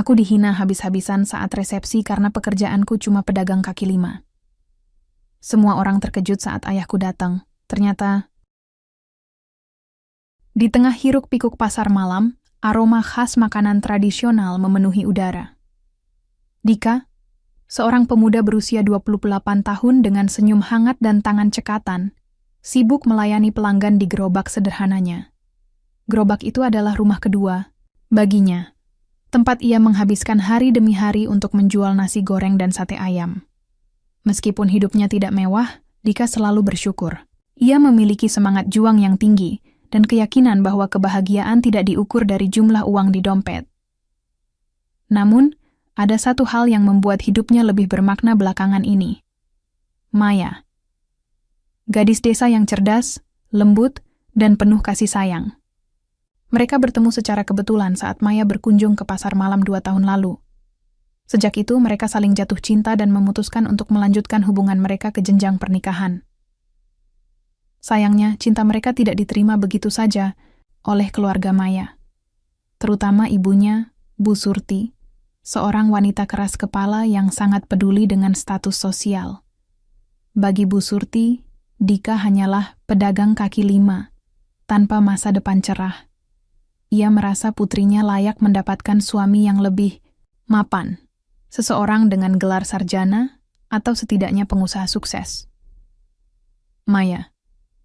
Aku dihina habis-habisan saat resepsi karena pekerjaanku cuma pedagang kaki lima. Semua orang terkejut saat ayahku datang. Ternyata, di tengah hiruk-pikuk pasar malam, aroma khas makanan tradisional memenuhi udara. Dika, seorang pemuda berusia 28 tahun dengan senyum hangat dan tangan cekatan, sibuk melayani pelanggan di gerobak sederhananya. Gerobak itu adalah rumah kedua baginya, tempat ia menghabiskan hari demi hari untuk menjual nasi goreng dan sate ayam. Meskipun hidupnya tidak mewah, Dika selalu bersyukur. Ia memiliki semangat juang yang tinggi dan keyakinan bahwa kebahagiaan tidak diukur dari jumlah uang di dompet. Namun, ada satu hal yang membuat hidupnya lebih bermakna belakangan ini. Maya. Gadis desa yang cerdas, lembut, dan penuh kasih sayang. Mereka bertemu secara kebetulan saat Maya berkunjung ke pasar malam 2 tahun lalu. Sejak itu, mereka saling jatuh cinta dan memutuskan untuk melanjutkan hubungan mereka ke jenjang pernikahan. Sayangnya, cinta mereka tidak diterima begitu saja oleh keluarga Maya. Terutama ibunya, Bu Surti, seorang wanita keras kepala yang sangat peduli dengan status sosial. Bagi Bu Surti, Dika hanyalah pedagang kaki lima, tanpa masa depan cerah. Ia merasa putrinya layak mendapatkan suami yang lebih mapan, seseorang dengan gelar sarjana atau setidaknya pengusaha sukses. Maya,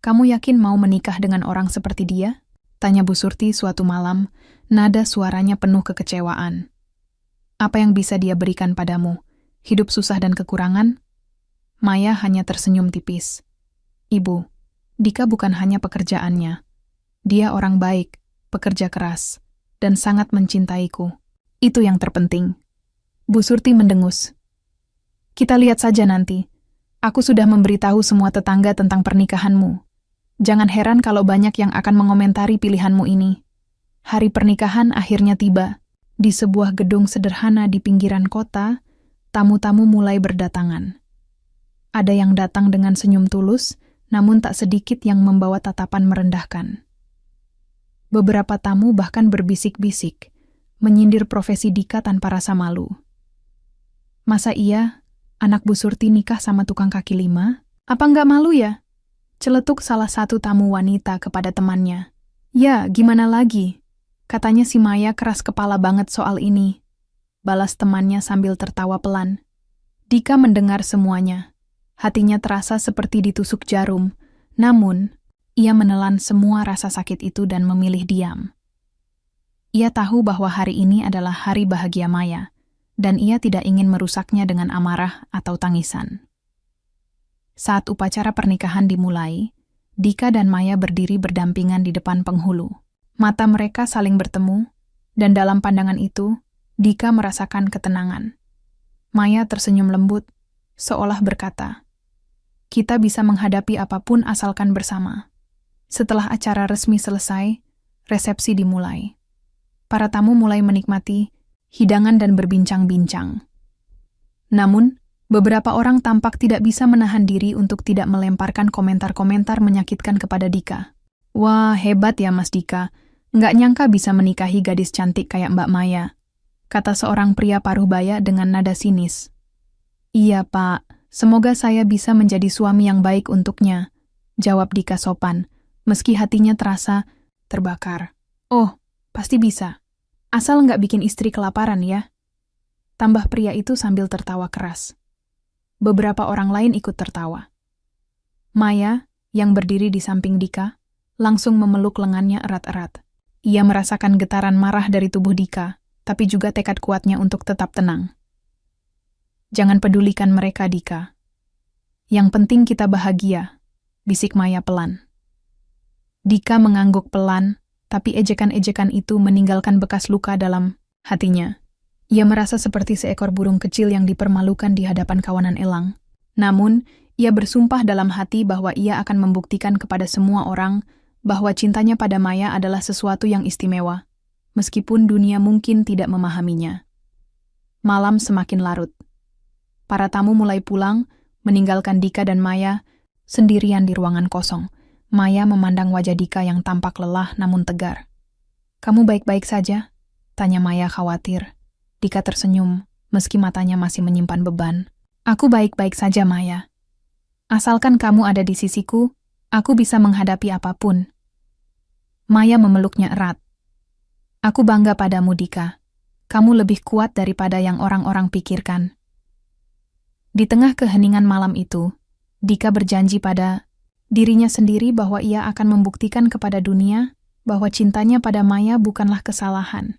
kamu yakin mau menikah dengan orang seperti dia? Tanya Bu Surti suatu malam, nada suaranya penuh kekecewaan. Apa yang bisa dia berikan padamu? Hidup susah dan kekurangan? Maya hanya tersenyum tipis. Ibu, Dika bukan hanya pekerjaannya. Dia orang baik, pekerja keras, dan sangat mencintaiku. Itu yang terpenting. Bu Surti mendengus. Kita lihat saja nanti. Aku sudah memberitahu semua tetangga tentang pernikahanmu. Jangan heran kalau banyak yang akan mengomentari pilihanmu ini. Hari pernikahan akhirnya tiba. Di sebuah gedung sederhana di pinggiran kota, tamu-tamu mulai berdatangan. Ada yang datang dengan senyum tulus, namun tak sedikit yang membawa tatapan merendahkan. Beberapa tamu bahkan berbisik-bisik, menyindir profesi Dika tanpa rasa malu. Masa iya, anak Bu Surti nikah sama tukang kaki lima? Apa nggak malu ya? Celetuk salah satu tamu wanita kepada temannya. Ya, gimana lagi? Katanya si Maya keras kepala banget soal ini. Balas temannya sambil tertawa pelan. Dika mendengar semuanya. Hatinya terasa seperti ditusuk jarum. Namun, ia menelan semua rasa sakit itu dan memilih diam. Ia tahu bahwa hari ini adalah hari bahagia Maya, dan ia tidak ingin merusaknya dengan amarah atau tangisan. Saat upacara pernikahan dimulai, Dika dan Maya berdiri berdampingan di depan penghulu. Mata mereka saling bertemu, dan dalam pandangan itu, Dika merasakan ketenangan. Maya tersenyum lembut, seolah berkata, "Kita bisa menghadapi apapun asalkan bersama." Setelah acara resmi selesai, resepsi dimulai. Para tamu mulai menikmati hidangan dan berbincang-bincang. Namun, beberapa orang tampak tidak bisa menahan diri untuk tidak melemparkan komentar-komentar menyakitkan kepada Dika. Wah, hebat ya Mas Dika. Nggak nyangka bisa menikahi gadis cantik kayak Mbak Maya, kata seorang pria paruhbaya dengan nada sinis. Iya Pak, semoga saya bisa menjadi suami yang baik untuknya, jawab Dika sopan, meski hatinya terasa terbakar. Oh, pasti bisa. Asal nggak bikin istri kelaparan ya. Tambah pria itu sambil tertawa keras. Beberapa orang lain ikut tertawa. Maya, yang berdiri di samping Dika, langsung memeluk lengannya erat-erat. Ia merasakan getaran marah dari tubuh Dika, tapi juga tekad kuatnya untuk tetap tenang. Jangan pedulikan mereka, Dika. Yang penting kita bahagia, bisik Maya pelan. Dika mengangguk pelan, tapi ejekan-ejekan itu meninggalkan bekas luka dalam hatinya. Ia merasa seperti seekor burung kecil yang dipermalukan di hadapan kawanan elang. Namun, ia bersumpah dalam hati bahwa ia akan membuktikan kepada semua orang bahwa cintanya pada Maya adalah sesuatu yang istimewa, meskipun dunia mungkin tidak memahaminya. Malam semakin larut. Para tamu mulai pulang, meninggalkan Dika dan Maya sendirian di ruangan kosong. Maya memandang wajah Dika yang tampak lelah namun tegar. "Kamu baik-baik saja?" tanya Maya khawatir. Dika tersenyum, meski matanya masih menyimpan beban. Aku baik-baik saja, Maya. Asalkan kamu ada di sisiku, aku bisa menghadapi apapun. Maya memeluknya erat. Aku bangga padamu, Dika. Kamu lebih kuat daripada yang orang-orang pikirkan. Di tengah keheningan malam itu, Dika berjanji pada dirinya sendiri bahwa ia akan membuktikan kepada dunia bahwa cintanya pada Maya bukanlah kesalahan.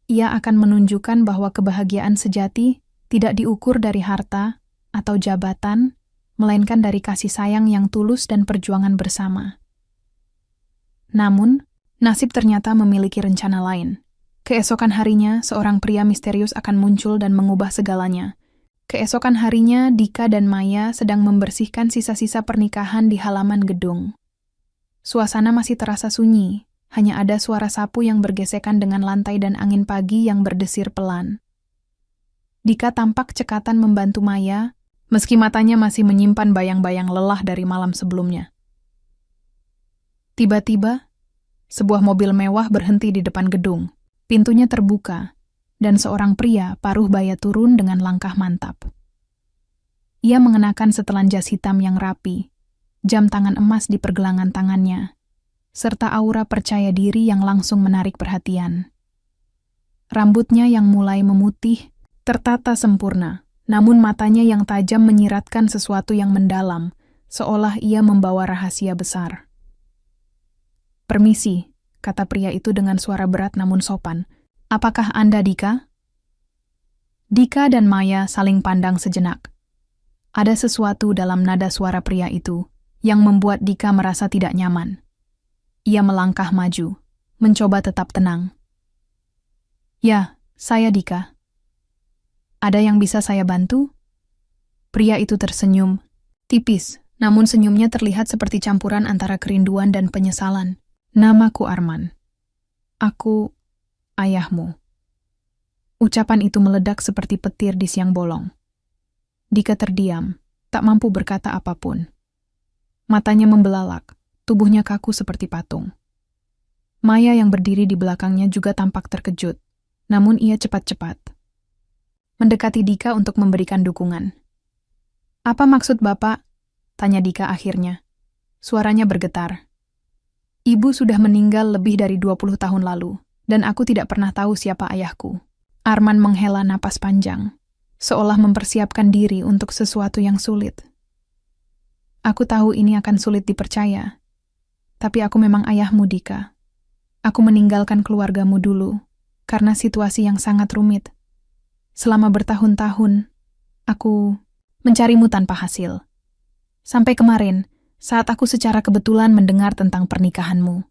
Ia akan menunjukkan bahwa kebahagiaan sejati tidak diukur dari harta atau jabatan, melainkan dari kasih sayang yang tulus dan perjuangan bersama. Namun, nasib ternyata memiliki rencana lain. Keesokan harinya, seorang pria misterius akan muncul dan mengubah segalanya. Keesokan harinya, Dika dan Maya sedang membersihkan sisa-sisa pernikahan di halaman gedung. Suasana masih terasa sunyi, hanya ada suara sapu yang bergesekan dengan lantai dan angin pagi yang berdesir pelan. Dika tampak cekatan membantu Maya, meski matanya masih menyimpan bayang-bayang lelah dari malam sebelumnya. Tiba-tiba, sebuah mobil mewah berhenti di depan gedung. Pintunya terbuka, dan seorang pria paruh baya turun dengan langkah mantap. Ia mengenakan setelan jas hitam yang rapi, jam tangan emas di pergelangan tangannya, serta aura percaya diri yang langsung menarik perhatian. Rambutnya yang mulai memutih, tertata sempurna, namun matanya yang tajam menyiratkan sesuatu yang mendalam, seolah ia membawa rahasia besar. "Permisi," kata pria itu dengan suara berat namun sopan. "Apakah Anda Dika?" Dika dan Maya saling pandang sejenak. Ada sesuatu dalam nada suara pria itu yang membuat Dika merasa tidak nyaman. Ia melangkah maju, mencoba tetap tenang. "Ya, saya Dika. Ada yang bisa saya bantu?" Pria itu tersenyum, tipis, namun senyumnya terlihat seperti campuran antara kerinduan dan penyesalan. "Namaku Arman. Aku ayahmu." Ucapan itu meledak seperti petir di siang bolong. Dika terdiam, tak mampu berkata apapun. Matanya membelalak, tubuhnya kaku seperti patung. Maya yang berdiri di belakangnya juga tampak terkejut, namun ia cepat-cepat mendekati Dika untuk memberikan dukungan. "Apa maksud Bapak?" tanya Dika akhirnya. Suaranya bergetar. "Ibu sudah meninggal lebih dari 20 tahun lalu, dan aku tidak pernah tahu siapa ayahku." Arman menghela napas panjang, seolah mempersiapkan diri untuk sesuatu yang sulit. "Aku tahu ini akan sulit dipercaya, tapi aku memang ayahmu, Dika. Aku meninggalkan keluargamu dulu, karena situasi yang sangat rumit. Selama bertahun-tahun, aku mencarimu tanpa hasil. Sampai kemarin, saat aku secara kebetulan mendengar tentang pernikahanmu."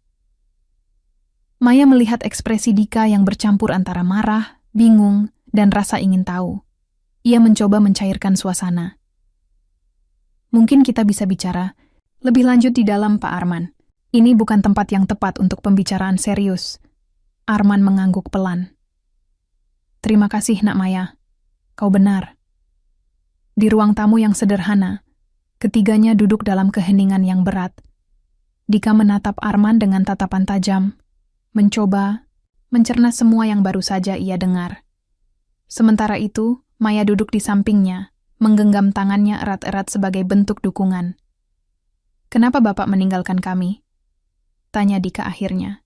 Maya melihat ekspresi Dika yang bercampur antara marah, bingung, dan rasa ingin tahu. Ia mencoba mencairkan suasana. "Mungkin kita bisa bicara lebih lanjut di dalam, Pak Arman. Ini bukan tempat yang tepat untuk pembicaraan serius." Arman mengangguk pelan. "Terima kasih, Nak Maya. Kau benar." Di ruang tamu yang sederhana, ketiganya duduk dalam keheningan yang berat. Dika menatap Arman dengan tatapan tajam, mencoba mencerna semua yang baru saja ia dengar. Sementara itu, Maya duduk di sampingnya, menggenggam tangannya erat-erat sebagai bentuk dukungan. "Kenapa Bapak meninggalkan kami?" tanya Dika akhirnya.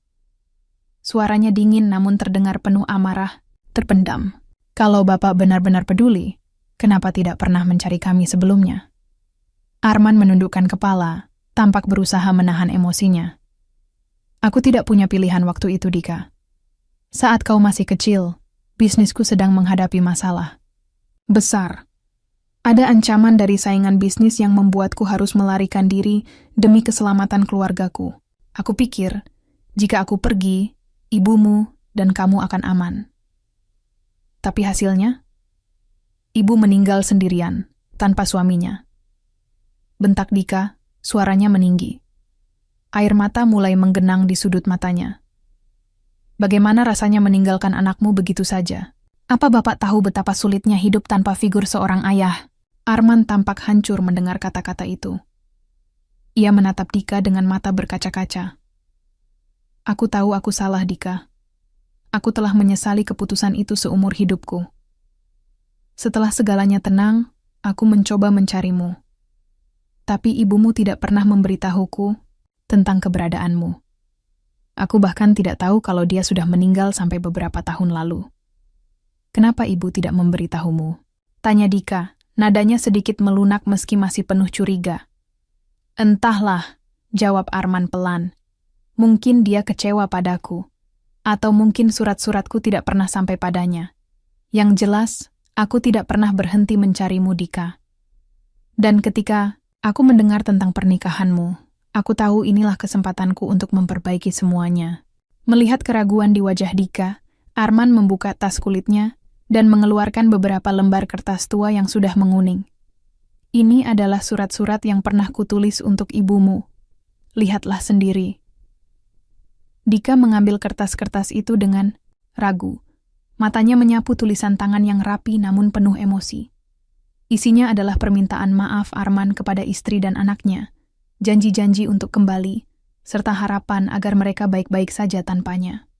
Suaranya dingin namun terdengar penuh amarah, terpendam. "Kalau Bapak benar-benar peduli, kenapa tidak pernah mencari kami sebelumnya?" Arman menundukkan kepala, tampak berusaha menahan emosinya. "Aku tidak punya pilihan waktu itu, Dika. Saat kau masih kecil, bisnisku sedang menghadapi masalah besar. Ada ancaman dari saingan bisnis yang membuatku harus melarikan diri demi keselamatan keluargaku. Aku pikir, jika aku pergi, ibumu dan kamu akan aman. Tapi hasilnya, ibu meninggal sendirian, tanpa suaminya." Bentak Dika, suaranya meninggi. Air mata mulai menggenang di sudut matanya. "Bagaimana rasanya meninggalkan anakmu begitu saja? Apa Bapak tahu betapa sulitnya hidup tanpa figur seorang ayah?" Arman tampak hancur mendengar kata-kata itu. Ia menatap Dika dengan mata berkaca-kaca. "Aku tahu aku salah, Dika. Aku telah menyesali keputusan itu seumur hidupku. Setelah segalanya tenang, aku mencoba mencarimu. Tapi ibumu tidak pernah memberitahuku tentang keberadaanmu. Aku bahkan tidak tahu kalau dia sudah meninggal sampai beberapa tahun lalu. Kenapa ibu tidak memberitahumu? Tanya Dika, nadanya sedikit melunak meski masih penuh curiga. Entahlah, jawab Arman pelan. Mungkin dia kecewa padaku. Atau mungkin surat-suratku tidak pernah sampai padanya. Yang jelas, aku tidak pernah berhenti mencarimu, Dika. Dan ketika aku mendengar tentang pernikahanmu, aku tahu inilah kesempatanku untuk memperbaiki semuanya. Melihat keraguan di wajah Dika, Arman membuka tas kulitnya dan mengeluarkan beberapa lembar kertas tua yang sudah menguning. Ini adalah surat-surat yang pernah kutulis untuk ibumu. Lihatlah sendiri. Dika mengambil kertas-kertas itu dengan ragu. Matanya menyapu tulisan tangan yang rapi namun penuh emosi. Isinya adalah permintaan maaf Arman kepada istri dan anaknya, janji-janji untuk kembali, serta harapan agar mereka baik-baik saja tanpanya.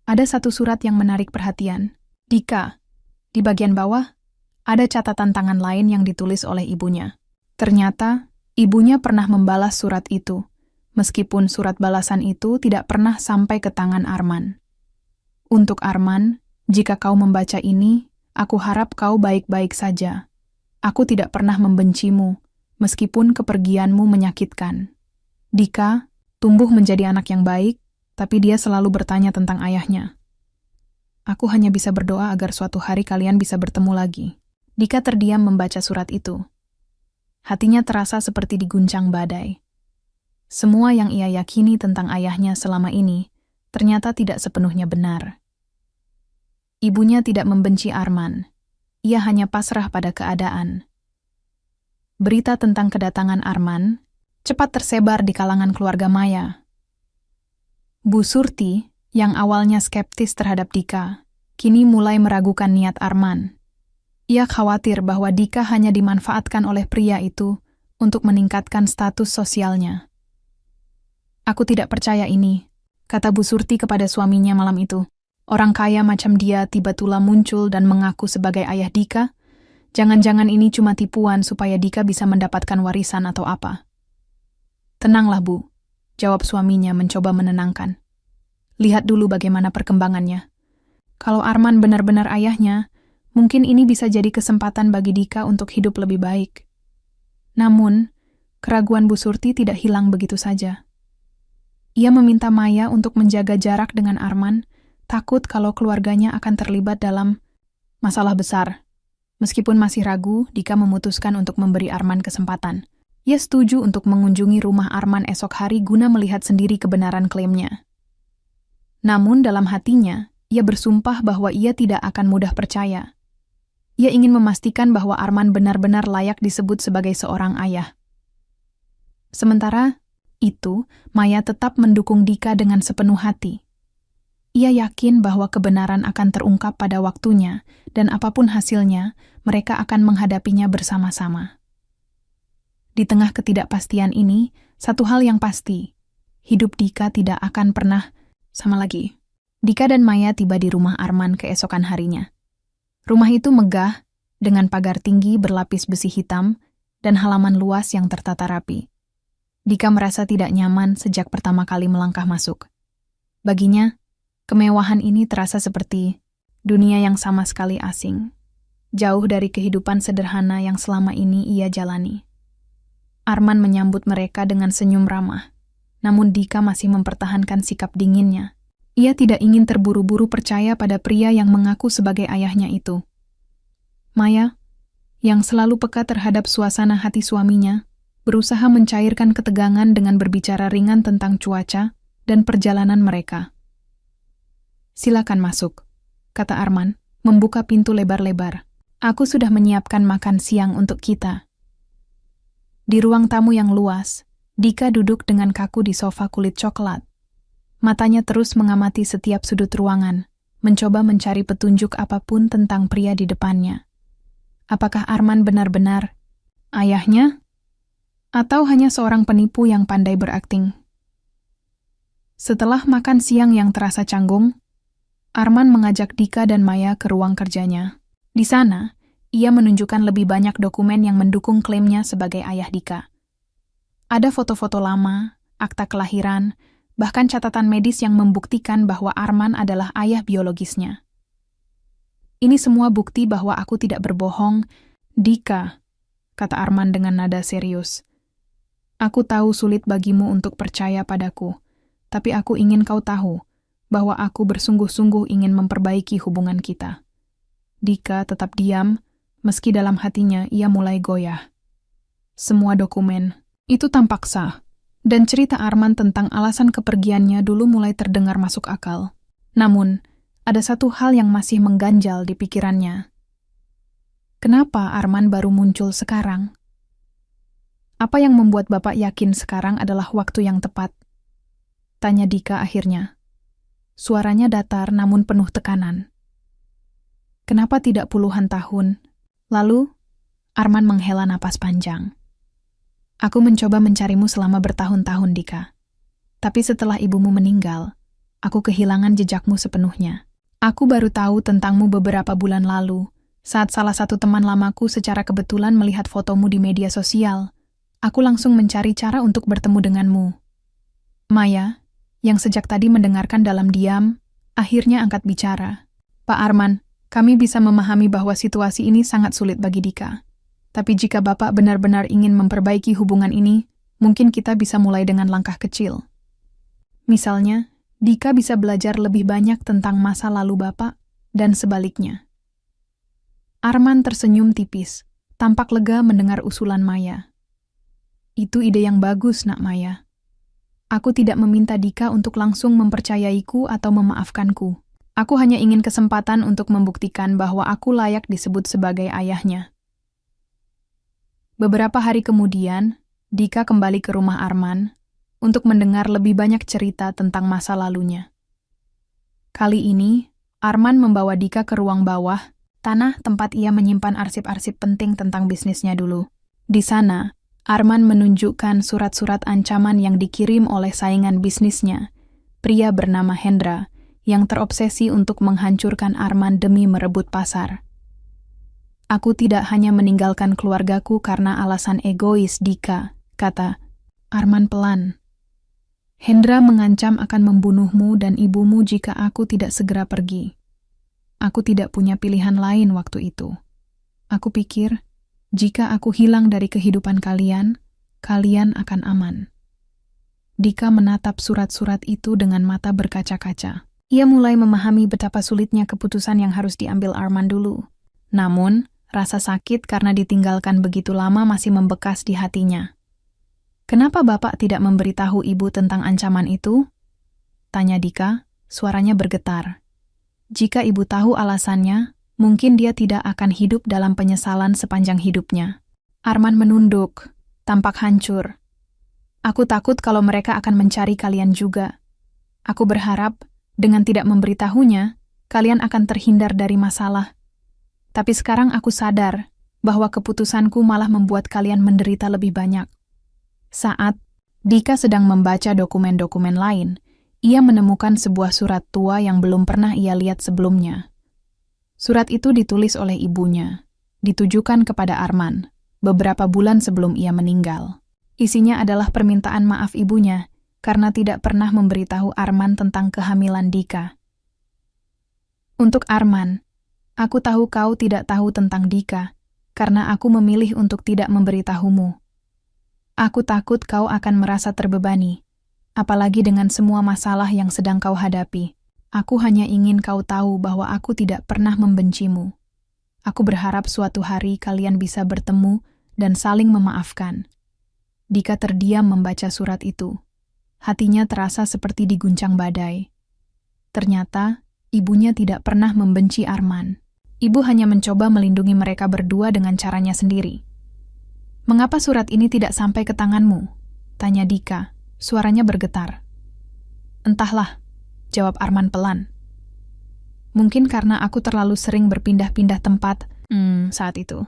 Ada satu surat yang menarik perhatian. Dika, di bagian bawah, ada catatan tangan lain yang ditulis oleh ibunya. Ternyata, ibunya pernah membalas surat itu, meskipun surat balasan itu tidak pernah sampai ke tangan Arman. Untuk Arman, jika kau membaca ini, aku harap kau baik-baik saja. Aku tidak pernah membencimu, meskipun kepergianmu menyakitkan. Dika tumbuh menjadi anak yang baik, tapi dia selalu bertanya tentang ayahnya. Aku hanya bisa berdoa agar suatu hari kalian bisa bertemu lagi. Dika terdiam membaca surat itu. Hatinya terasa seperti diguncang badai. Semua yang ia yakini tentang ayahnya selama ini ternyata tidak sepenuhnya benar. Ibunya tidak membenci Arman. Ia hanya pasrah pada keadaan. Berita tentang kedatangan Arman cepat tersebar di kalangan keluarga Maya. Bu Surti, yang awalnya skeptis terhadap Dika, kini mulai meragukan niat Arman. Ia khawatir bahwa Dika hanya dimanfaatkan oleh pria itu untuk meningkatkan status sosialnya. Aku tidak percaya ini, kata Bu Surti kepada suaminya malam itu. Orang kaya macam dia tiba-tiba muncul dan mengaku sebagai ayah Dika. Jangan-jangan ini cuma tipuan supaya Dika bisa mendapatkan warisan atau apa. Tenanglah, Bu, jawab suaminya mencoba menenangkan. Lihat dulu bagaimana perkembangannya. Kalau Arman benar-benar ayahnya, mungkin ini bisa jadi kesempatan bagi Dika untuk hidup lebih baik. Namun, keraguan Bu Surti tidak hilang begitu saja. Ia meminta Maya untuk menjaga jarak dengan Arman, takut kalau keluarganya akan terlibat dalam masalah besar. Meskipun masih ragu, Dika memutuskan untuk memberi Arman kesempatan. Ia setuju untuk mengunjungi rumah Arman esok hari guna melihat sendiri kebenaran klaimnya. Namun dalam hatinya, ia bersumpah bahwa ia tidak akan mudah percaya. Ia ingin memastikan bahwa Arman benar-benar layak disebut sebagai seorang ayah. Sementara itu, Maya tetap mendukung Dika dengan sepenuh hati. Ia yakin bahwa kebenaran akan terungkap pada waktunya, dan apapun hasilnya, mereka akan menghadapinya bersama-sama. Di tengah ketidakpastian ini, satu hal yang pasti, hidup Dika tidak akan pernah sama lagi. Dika dan Maya tiba di rumah Arman keesokan harinya. Rumah itu megah, dengan pagar tinggi berlapis besi hitam, dan halaman luas yang tertata rapi. Dika merasa tidak nyaman sejak pertama kali melangkah masuk. Baginya, kemewahan ini terasa seperti dunia yang sama sekali asing, jauh dari kehidupan sederhana yang selama ini ia jalani. Arman menyambut mereka dengan senyum ramah, namun Dika masih mempertahankan sikap dinginnya. Ia tidak ingin terburu-buru percaya pada pria yang mengaku sebagai ayahnya itu. Maya, yang selalu peka terhadap suasana hati suaminya, berusaha mencairkan ketegangan dengan berbicara ringan tentang cuaca dan perjalanan mereka. Silakan masuk, kata Arman, membuka pintu lebar-lebar. Aku sudah menyiapkan makan siang untuk kita. Di ruang tamu yang luas, Dika duduk dengan kaku di sofa kulit coklat. Matanya terus mengamati setiap sudut ruangan, mencoba mencari petunjuk apapun tentang pria di depannya. Apakah Arman benar-benar ayahnya? Atau hanya seorang penipu yang pandai berakting? Setelah makan siang yang terasa canggung, Arman mengajak Dika dan Maya ke ruang kerjanya. Di sana, ia menunjukkan lebih banyak dokumen yang mendukung klaimnya sebagai ayah Dika. Ada foto-foto lama, akta kelahiran, bahkan catatan medis yang membuktikan bahwa Arman adalah ayah biologisnya. Ini semua bukti bahwa aku tidak berbohong, Dika, kata Arman dengan nada serius. Aku tahu sulit bagimu untuk percaya padaku, tapi aku ingin kau tahu bahwa aku bersungguh-sungguh ingin memperbaiki hubungan kita. Dika tetap diam, meski dalam hatinya ia mulai goyah. Semua dokumen, itu tampak sah, dan cerita Arman tentang alasan kepergiannya dulu mulai terdengar masuk akal. Namun, ada satu hal yang masih mengganjal di pikirannya. Kenapa Arman baru muncul sekarang? Apa yang membuat Bapak yakin sekarang adalah waktu yang tepat? Tanya Dika akhirnya. Suaranya datar namun penuh tekanan. Kenapa tidak puluhan tahun? Lalu, Arman menghela napas panjang. Aku mencoba mencarimu selama bertahun-tahun, Dika. Tapi setelah ibumu meninggal, aku kehilangan jejakmu sepenuhnya. Aku baru tahu tentangmu beberapa bulan lalu, saat salah satu teman lamaku secara kebetulan melihat fotomu di media sosial. Aku langsung mencari cara untuk bertemu denganmu. Maya, yang sejak tadi mendengarkan dalam diam, akhirnya angkat bicara. Pak Arman, kami bisa memahami bahwa situasi ini sangat sulit bagi Dika. Tapi jika Bapak benar-benar ingin memperbaiki hubungan ini, mungkin kita bisa mulai dengan langkah kecil. Misalnya, Dika bisa belajar lebih banyak tentang masa lalu Bapak, dan sebaliknya. Arman tersenyum tipis, tampak lega mendengar usulan Maya. Itu ide yang bagus, Nak Maya. Aku tidak meminta Dika untuk langsung mempercayaiku atau memaafkanku. Aku hanya ingin kesempatan untuk membuktikan bahwa aku layak disebut sebagai ayahnya. Beberapa hari kemudian, Dika kembali ke rumah Arman untuk mendengar lebih banyak cerita tentang masa lalunya. Kali ini, Arman membawa Dika ke ruang bawah, tanah tempat ia menyimpan arsip-arsip penting tentang bisnisnya dulu. Di sana, Arman menunjukkan surat-surat ancaman yang dikirim oleh saingan bisnisnya, pria bernama Hendra, yang terobsesi untuk menghancurkan Arman demi merebut pasar. Aku tidak hanya meninggalkan keluargaku karena alasan egois, Dika, kata Arman pelan. Hendra mengancam akan membunuhmu dan ibumu jika aku tidak segera pergi. Aku tidak punya pilihan lain waktu itu. Aku pikir, jika aku hilang dari kehidupan kalian, kalian akan aman. Dika menatap surat-surat itu dengan mata berkaca-kaca. Ia mulai memahami betapa sulitnya keputusan yang harus diambil Arman dulu. Namun, rasa sakit karena ditinggalkan begitu lama masih membekas di hatinya. Kenapa Bapak tidak memberitahu Ibu tentang ancaman itu? Tanya Dika, suaranya bergetar. Jika Ibu tahu alasannya, mungkin dia tidak akan hidup dalam penyesalan sepanjang hidupnya. Arman menunduk, tampak hancur. Aku takut kalau mereka akan mencari kalian juga. Aku berharap, dengan tidak memberitahunya, kalian akan terhindar dari masalah. Tapi sekarang aku sadar bahwa keputusanku malah membuat kalian menderita lebih banyak. Saat Dika sedang membaca dokumen-dokumen lain, ia menemukan sebuah surat tua yang belum pernah ia lihat sebelumnya. Surat itu ditulis oleh ibunya, ditujukan kepada Arman, beberapa bulan sebelum ia meninggal. Isinya adalah permintaan maaf ibunya karena tidak pernah memberitahu Arman tentang kehamilan Dika. Untuk Arman, aku tahu kau tidak tahu tentang Dika, karena aku memilih untuk tidak memberitahumu. Aku takut kau akan merasa terbebani, apalagi dengan semua masalah yang sedang kau hadapi. Aku hanya ingin kau tahu bahwa aku tidak pernah membencimu. Aku berharap suatu hari kalian bisa bertemu dan saling memaafkan. Dika terdiam membaca surat itu. Hatinya terasa seperti diguncang badai. Ternyata, ibunya tidak pernah membenci Arman. Ibu hanya mencoba melindungi mereka berdua dengan caranya sendiri. Mengapa surat ini tidak sampai ke tanganmu? Tanya Dika, suaranya bergetar. Entahlah, jawab Arman pelan. Mungkin karena aku terlalu sering berpindah-pindah tempat saat itu.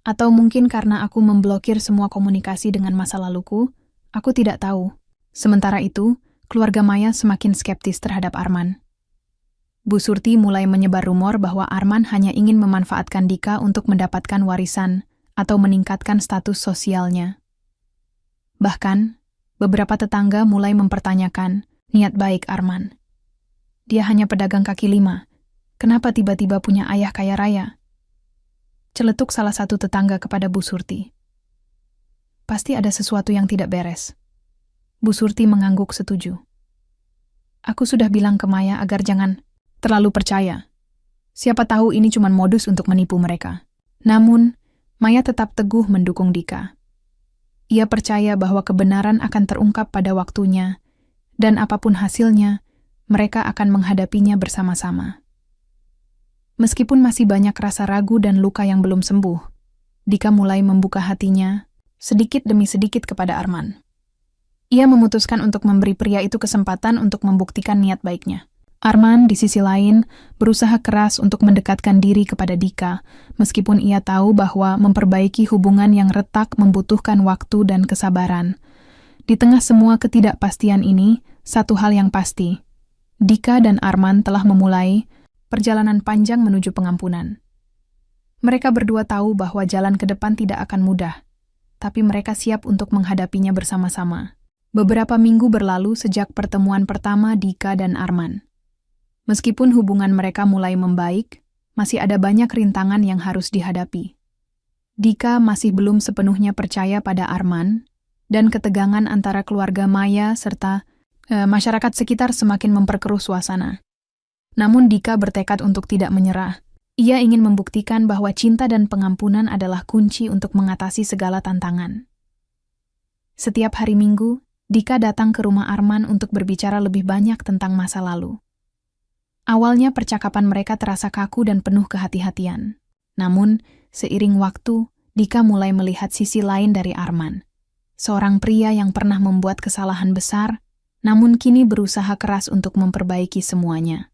Atau mungkin karena aku memblokir semua komunikasi dengan masa laluku, aku tidak tahu. Sementara itu, keluarga Maya semakin skeptis terhadap Arman. Bu Surti mulai menyebar rumor bahwa Arman hanya ingin memanfaatkan Dika untuk mendapatkan warisan atau meningkatkan status sosialnya. Bahkan, beberapa tetangga mulai mempertanyakan niat baik Arman. Dia hanya pedagang kaki lima. Kenapa tiba-tiba punya ayah kaya raya? Celetuk salah satu tetangga kepada Bu Surti. Pasti ada sesuatu yang tidak beres. Bu Surti mengangguk setuju. Aku sudah bilang ke Maya agar jangan terlalu percaya. Siapa tahu ini cuma modus untuk menipu mereka. Namun, Maya tetap teguh mendukung Dika. Ia percaya bahwa kebenaran akan terungkap pada waktunya, dan apapun hasilnya, mereka akan menghadapinya bersama-sama. Meskipun masih banyak rasa ragu dan luka yang belum sembuh, Dika mulai membuka hatinya sedikit demi sedikit kepada Arman. Ia memutuskan untuk memberi pria itu kesempatan untuk membuktikan niat baiknya. Arman, di sisi lain, berusaha keras untuk mendekatkan diri kepada Dika, meskipun ia tahu bahwa memperbaiki hubungan yang retak membutuhkan waktu dan kesabaran. Di tengah semua ketidakpastian ini, satu hal yang pasti, Dika dan Arman telah memulai perjalanan panjang menuju pengampunan. Mereka berdua tahu bahwa jalan ke depan tidak akan mudah, tapi mereka siap untuk menghadapinya bersama-sama. Beberapa minggu berlalu sejak pertemuan pertama Dika dan Arman. Meskipun hubungan mereka mulai membaik, masih ada banyak rintangan yang harus dihadapi. Dika masih belum sepenuhnya percaya pada Arman, dan ketegangan antara keluarga Maya serta masyarakat sekitar semakin memperkeruh suasana. Namun Dika bertekad untuk tidak menyerah. Ia ingin membuktikan bahwa cinta dan pengampunan adalah kunci untuk mengatasi segala tantangan. Setiap hari Minggu, Dika datang ke rumah Arman untuk berbicara lebih banyak tentang masa lalu. Awalnya percakapan mereka terasa kaku dan penuh kehati-hatian. Namun, seiring waktu, Dika mulai melihat sisi lain dari Arman. Seorang pria yang pernah membuat kesalahan besar, namun kini berusaha keras untuk memperbaiki semuanya.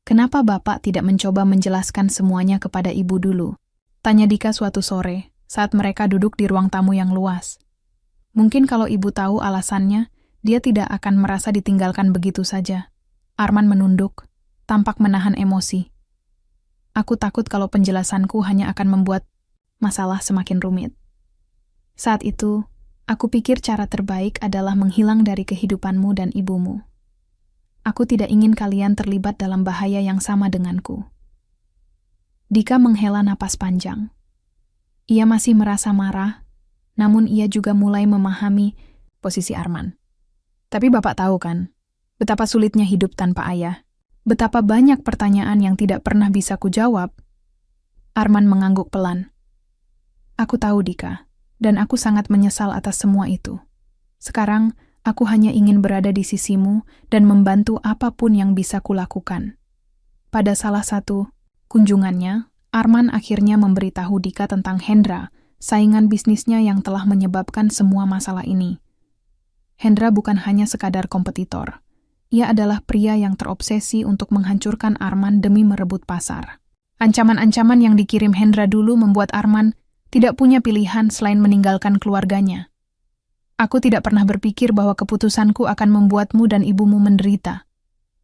Kenapa Bapak tidak mencoba menjelaskan semuanya kepada Ibu dulu? Tanya Dika suatu sore, saat mereka duduk di ruang tamu yang luas. Mungkin kalau Ibu tahu alasannya, dia tidak akan merasa ditinggalkan begitu saja. Arman menunduk, tampak menahan emosi. Aku takut kalau penjelasanku hanya akan membuat masalah semakin rumit. Saat itu, aku pikir cara terbaik adalah menghilang dari kehidupanmu dan ibumu. Aku tidak ingin kalian terlibat dalam bahaya yang sama denganku. Dika menghela napas panjang. Ia masih merasa marah, namun ia juga mulai memahami posisi Arman. Tapi Bapak tahu kan, betapa sulitnya hidup tanpa ayah. Betapa banyak pertanyaan yang tidak pernah bisa kujawab. Arman mengangguk pelan. Aku tahu Dika, dan aku sangat menyesal atas semua itu. Sekarang, aku hanya ingin berada di sisimu dan membantu apapun yang bisa kulakukan. Pada salah satu kunjungannya, Arman akhirnya memberitahu Dika tentang Hendra, saingan bisnisnya yang telah menyebabkan semua masalah ini. Hendra bukan hanya sekadar kompetitor. Ia adalah pria yang terobsesi untuk menghancurkan Arman demi merebut pasar. Ancaman-ancaman yang dikirim Hendra dulu membuat Arman tidak punya pilihan selain meninggalkan keluarganya. Aku tidak pernah berpikir bahwa keputusanku akan membuatmu dan ibumu menderita,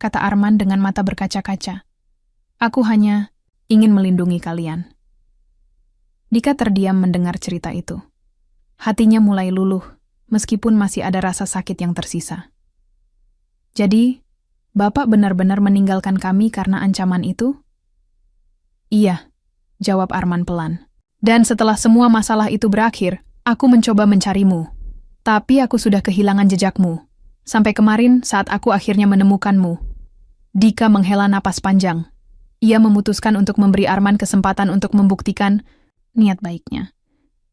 kata Arman dengan mata berkaca-kaca. Aku hanya ingin melindungi kalian. Dika terdiam mendengar cerita itu. Hatinya mulai luluh, meskipun masih ada rasa sakit yang tersisa. Jadi, Bapak benar-benar meninggalkan kami karena ancaman itu? Iya, jawab Arman pelan. Dan setelah semua masalah itu berakhir, aku mencoba mencarimu. Tapi aku sudah kehilangan jejakmu. Sampai kemarin saat aku akhirnya menemukanmu. Dika menghela napas panjang. Ia memutuskan untuk memberi Arman kesempatan untuk membuktikan niat baiknya.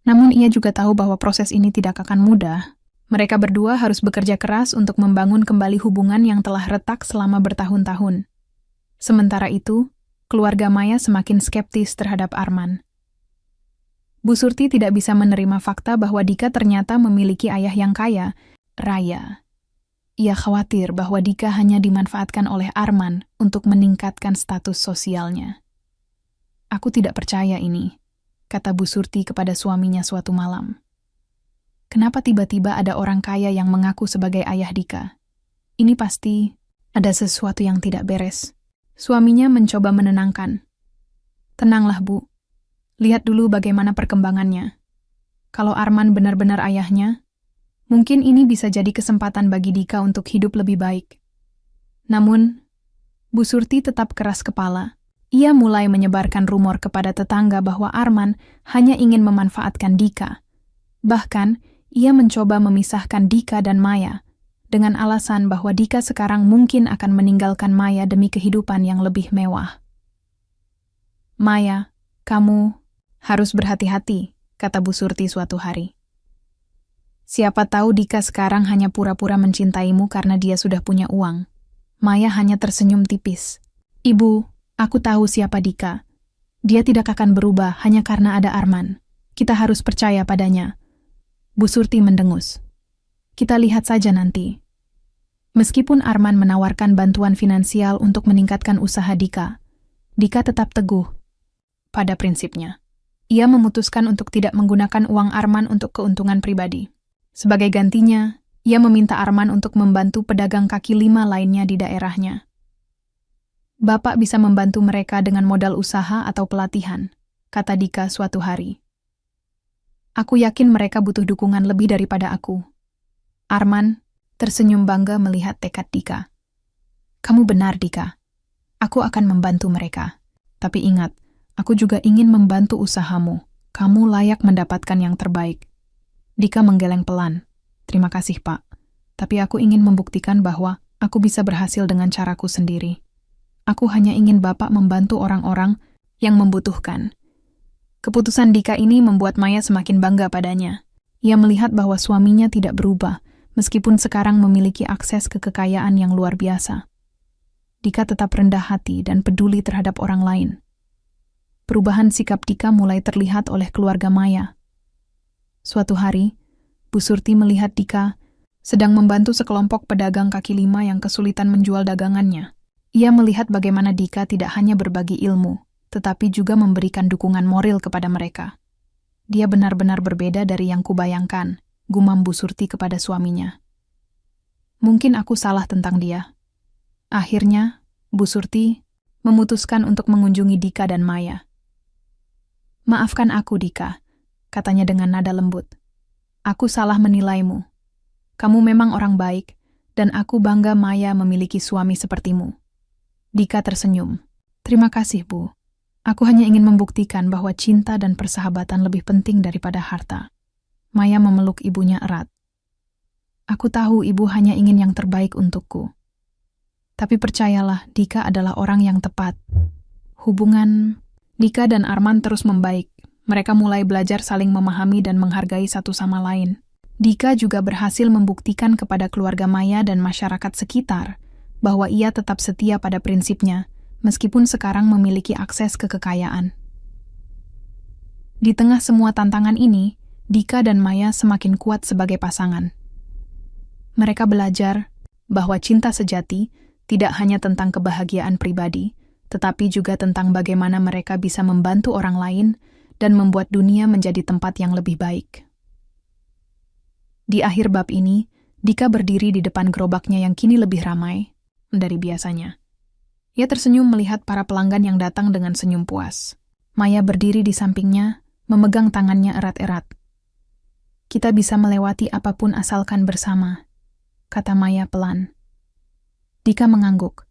Namun ia juga tahu bahwa proses ini tidak akan mudah. Mereka berdua harus bekerja keras untuk membangun kembali hubungan yang telah retak selama bertahun-tahun. Sementara itu, keluarga Maya semakin skeptis terhadap Arman. Bu Surti tidak bisa menerima fakta bahwa Dika ternyata memiliki ayah yang kaya, raya. Ia khawatir bahwa Dika hanya dimanfaatkan oleh Arman untuk meningkatkan status sosialnya. Aku tidak percaya ini, kata Bu Surti kepada suaminya suatu malam. Kenapa tiba-tiba ada orang kaya yang mengaku sebagai ayah Dika? Ini pasti ada sesuatu yang tidak beres. Suaminya mencoba menenangkan. Tenanglah, Bu. Lihat dulu bagaimana perkembangannya. Kalau Arman benar-benar ayahnya, mungkin ini bisa jadi kesempatan bagi Dika untuk hidup lebih baik. Namun, Bu Surti tetap keras kepala. Ia mulai menyebarkan rumor kepada tetangga bahwa Arman hanya ingin memanfaatkan Dika. Bahkan, ia mencoba memisahkan Dika dan Maya, dengan alasan bahwa Dika sekarang mungkin akan meninggalkan Maya demi kehidupan yang lebih mewah. "Maya, kamu harus berhati-hati," kata Bu Surti suatu hari. "Siapa tahu Dika sekarang hanya pura-pura mencintaimu karena dia sudah punya uang." Maya hanya tersenyum tipis. "Ibu, aku tahu siapa Dika. Dia tidak akan berubah hanya karena ada Arman. Kita harus percaya padanya." Bu Surti mendengus. "Kita lihat saja nanti." Meskipun Arman menawarkan bantuan finansial untuk meningkatkan usaha Dika, Dika tetap teguh pada prinsipnya. Ia memutuskan untuk tidak menggunakan uang Arman untuk keuntungan pribadi. Sebagai gantinya, ia meminta Arman untuk membantu pedagang kaki lima lainnya di daerahnya. "Bapak bisa membantu mereka dengan modal usaha atau pelatihan," kata Dika suatu hari. "Aku yakin mereka butuh dukungan lebih daripada aku." Arman tersenyum bangga melihat tekad Dika. "Kamu benar, Dika. Aku akan membantu mereka. Tapi ingat, aku juga ingin membantu usahamu. Kamu layak mendapatkan yang terbaik." Dika menggeleng pelan. "Terima kasih, Pak. Tapi aku ingin membuktikan bahwa aku bisa berhasil dengan caraku sendiri. Aku hanya ingin Bapak membantu orang-orang yang membutuhkan." Keputusan Dika ini membuat Maya semakin bangga padanya. Ia melihat bahwa suaminya tidak berubah, meskipun sekarang memiliki akses ke kekayaan yang luar biasa. Dika tetap rendah hati dan peduli terhadap orang lain. Perubahan sikap Dika mulai terlihat oleh keluarga Maya. Suatu hari, Bu Surti melihat Dika sedang membantu sekelompok pedagang kaki lima yang kesulitan menjual dagangannya. Ia melihat bagaimana Dika tidak hanya berbagi ilmu, tetapi juga memberikan dukungan moral kepada mereka. "Dia benar-benar berbeda dari yang kubayangkan," gumam Bu Surti kepada suaminya. "Mungkin aku salah tentang dia." Akhirnya, Bu Surti memutuskan untuk mengunjungi Dika dan Maya. "Maafkan aku, Dika," katanya dengan nada lembut. "Aku salah menilaimu. Kamu memang orang baik, dan aku bangga Maya memiliki suami sepertimu." Dika tersenyum. "Terima kasih, Bu. Aku hanya ingin membuktikan bahwa cinta dan persahabatan lebih penting daripada harta." Maya memeluk ibunya erat. "Aku tahu ibu hanya ingin yang terbaik untukku. Tapi percayalah, Dika adalah orang yang tepat." Hubungan Dika dan Arman terus membaik. Mereka mulai belajar saling memahami dan menghargai satu sama lain. Dika juga berhasil membuktikan kepada keluarga Maya dan masyarakat sekitar bahwa ia tetap setia pada prinsipnya, meskipun sekarang memiliki akses ke kekayaan. Di tengah semua tantangan ini, Dika dan Maya semakin kuat sebagai pasangan. Mereka belajar bahwa cinta sejati tidak hanya tentang kebahagiaan pribadi, tetapi juga tentang bagaimana mereka bisa membantu orang lain dan membuat dunia menjadi tempat yang lebih baik. Di akhir bab ini, Dika berdiri di depan gerobaknya yang kini lebih ramai dari biasanya. Ia tersenyum melihat para pelanggan yang datang dengan senyum puas. Maya berdiri di sampingnya, memegang tangannya erat-erat. "Kita bisa melewati apapun asalkan bersama," kata Maya pelan. Dika mengangguk.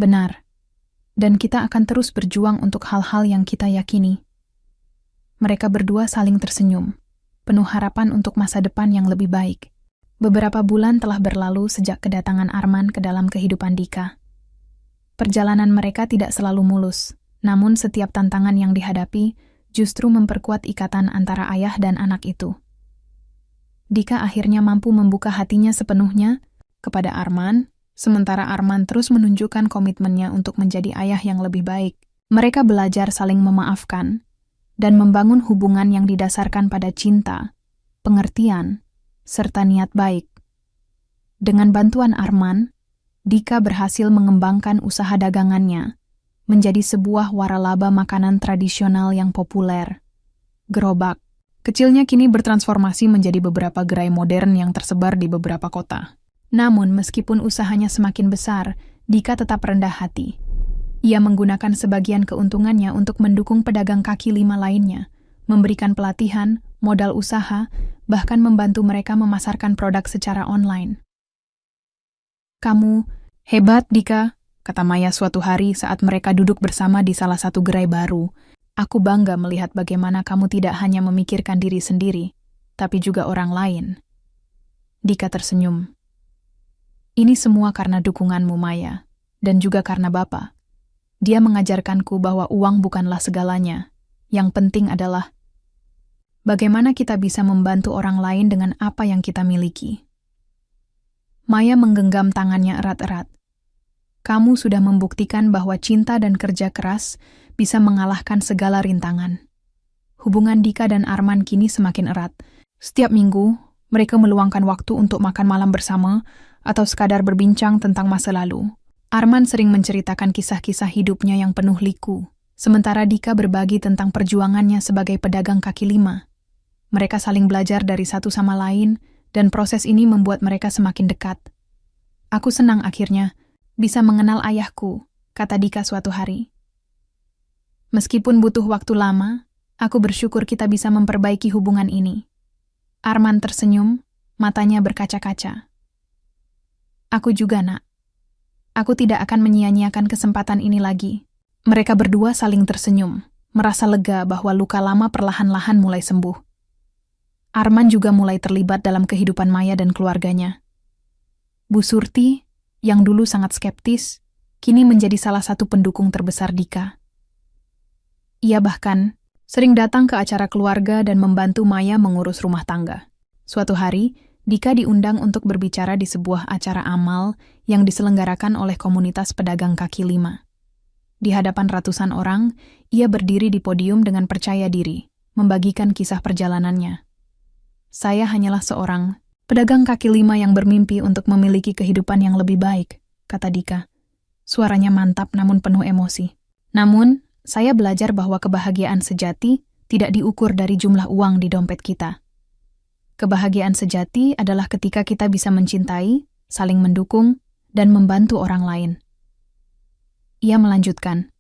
"Benar, dan kita akan terus berjuang untuk hal-hal yang kita yakini." Mereka berdua saling tersenyum, penuh harapan untuk masa depan yang lebih baik. Beberapa bulan telah berlalu sejak kedatangan Arman ke dalam kehidupan Dika. Perjalanan mereka tidak selalu mulus, namun setiap tantangan yang dihadapi justru memperkuat ikatan antara ayah dan anak itu. Dika akhirnya mampu membuka hatinya sepenuhnya kepada Arman, sementara Arman terus menunjukkan komitmennya untuk menjadi ayah yang lebih baik. Mereka belajar saling memaafkan dan membangun hubungan yang didasarkan pada cinta, pengertian, serta niat baik. Dengan bantuan Arman, Dika berhasil mengembangkan usaha dagangannya menjadi sebuah waralaba makanan tradisional yang populer. Gerobak Kecilnya kini bertransformasi menjadi beberapa gerai modern yang tersebar di beberapa kota. Namun, meskipun usahanya semakin besar, Dika tetap rendah hati. Ia menggunakan sebagian keuntungannya untuk mendukung pedagang kaki lima lainnya, memberikan pelatihan, modal usaha, bahkan membantu mereka memasarkan produk secara online. "Kamu hebat, Dika," kata Maya suatu hari saat mereka duduk bersama di salah satu gerai baru. "Aku bangga melihat bagaimana kamu tidak hanya memikirkan diri sendiri, tapi juga orang lain." Dika tersenyum. "Ini semua karena dukunganmu, Maya, dan juga karena Bapak. Dia mengajarkanku bahwa uang bukanlah segalanya. Yang penting adalah bagaimana kita bisa membantu orang lain dengan apa yang kita miliki." Maya menggenggam tangannya erat-erat. "Kamu sudah membuktikan bahwa cinta dan kerja keras bisa mengalahkan segala rintangan." Hubungan Dika dan Arman kini semakin erat. Setiap minggu, mereka meluangkan waktu untuk makan malam bersama atau sekadar berbincang tentang masa lalu. Arman sering menceritakan kisah-kisah hidupnya yang penuh liku, sementara Dika berbagi tentang perjuangannya sebagai pedagang kaki lima. Mereka saling belajar dari satu sama lain, dan proses ini membuat mereka semakin dekat. "Aku senang akhirnya bisa mengenal ayahku," kata Dika suatu hari. "Meskipun butuh waktu lama, aku bersyukur kita bisa memperbaiki hubungan ini." Arman tersenyum, matanya berkaca-kaca. "Aku juga, Nak. Aku tidak akan menyia-nyiakan kesempatan ini lagi." Mereka berdua saling tersenyum, merasa lega bahwa luka lama perlahan-lahan mulai sembuh. Arman juga mulai terlibat dalam kehidupan Maya dan keluarganya. Bu Surti, yang dulu sangat skeptis, kini menjadi salah satu pendukung terbesar Dika. Ia bahkan sering datang ke acara keluarga dan membantu Maya mengurus rumah tangga. Suatu hari, Dika diundang untuk berbicara di sebuah acara amal yang diselenggarakan oleh komunitas pedagang kaki lima. Di hadapan ratusan orang, ia berdiri di podium dengan percaya diri, membagikan kisah perjalanannya. "Saya hanyalah seorang pedagang kaki lima yang bermimpi untuk memiliki kehidupan yang lebih baik," kata Dika. Suaranya mantap namun penuh emosi. "Namun, saya belajar bahwa kebahagiaan sejati tidak diukur dari jumlah uang di dompet kita. Kebahagiaan sejati adalah ketika kita bisa mencintai, saling mendukung, dan membantu orang lain." Ia melanjutkan,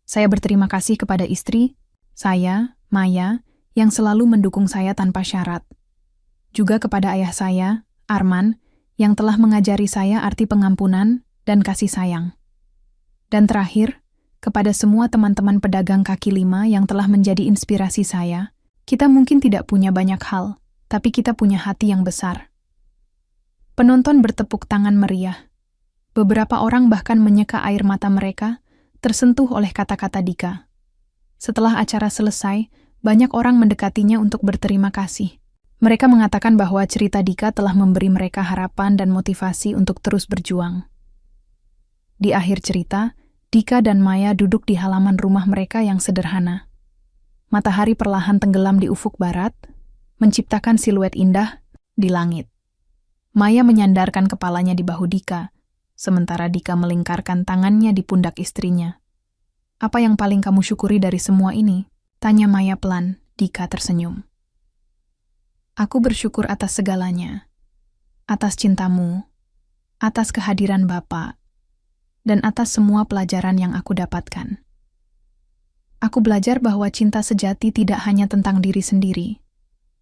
"Saya berterima kasih kepada istri saya, Maya, yang selalu mendukung saya tanpa syarat. Juga kepada ayah saya, Arman, yang telah mengajari saya arti pengampunan dan kasih sayang. Dan terakhir, kepada semua teman-teman pedagang kaki lima yang telah menjadi inspirasi saya. Kita mungkin tidak punya banyak hal, tapi kita punya hati yang besar." Penonton bertepuk tangan meriah. Beberapa orang bahkan menyeka air mata mereka, tersentuh oleh kata-kata Dika. Setelah acara selesai, banyak orang mendekatinya untuk berterima kasih. Mereka mengatakan bahwa cerita Dika telah memberi mereka harapan dan motivasi untuk terus berjuang. Di akhir cerita, Dika dan Maya duduk di halaman rumah mereka yang sederhana. Matahari perlahan tenggelam di ufuk barat, menciptakan siluet indah di langit. Maya menyandarkan kepalanya di bahu Dika, sementara Dika melingkarkan tangannya di pundak istrinya. "Apa yang paling kamu syukuri dari semua ini?" tanya Maya pelan. Dika tersenyum. "Aku bersyukur atas segalanya. Atas cintamu, atas kehadiran Bapak, dan atas semua pelajaran yang aku dapatkan. Aku belajar bahwa cinta sejati tidak hanya tentang diri sendiri,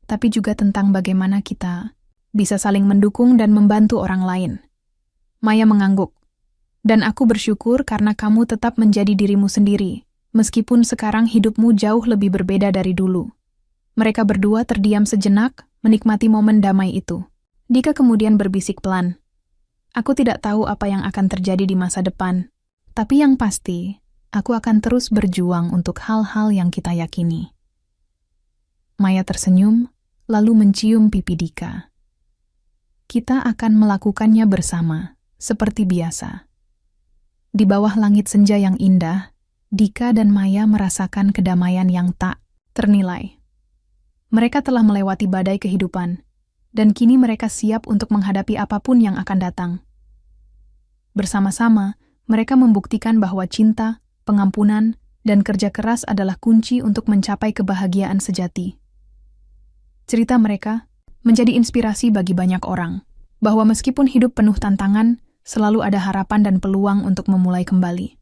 tapi juga tentang bagaimana kita bisa saling mendukung dan membantu orang lain." Maya mengangguk. "Dan aku bersyukur karena kamu tetap menjadi dirimu sendiri, meskipun sekarang hidupmu jauh lebih berbeda dari dulu." Mereka berdua terdiam sejenak, menikmati momen damai itu. Dika kemudian berbisik pelan, "Aku tidak tahu apa yang akan terjadi di masa depan, tapi yang pasti, aku akan terus berjuang untuk hal-hal yang kita yakini." Maya tersenyum, lalu mencium pipi Dika. "Kita akan melakukannya bersama, seperti biasa." Di bawah langit senja yang indah, Dika dan Maya merasakan kedamaian yang tak ternilai. Mereka telah melewati badai kehidupan, dan kini mereka siap untuk menghadapi apapun yang akan datang. Bersama-sama, mereka membuktikan bahwa cinta, pengampunan, dan kerja keras adalah kunci untuk mencapai kebahagiaan sejati. Cerita mereka menjadi inspirasi bagi banyak orang, bahwa meskipun hidup penuh tantangan, selalu ada harapan dan peluang untuk memulai kembali.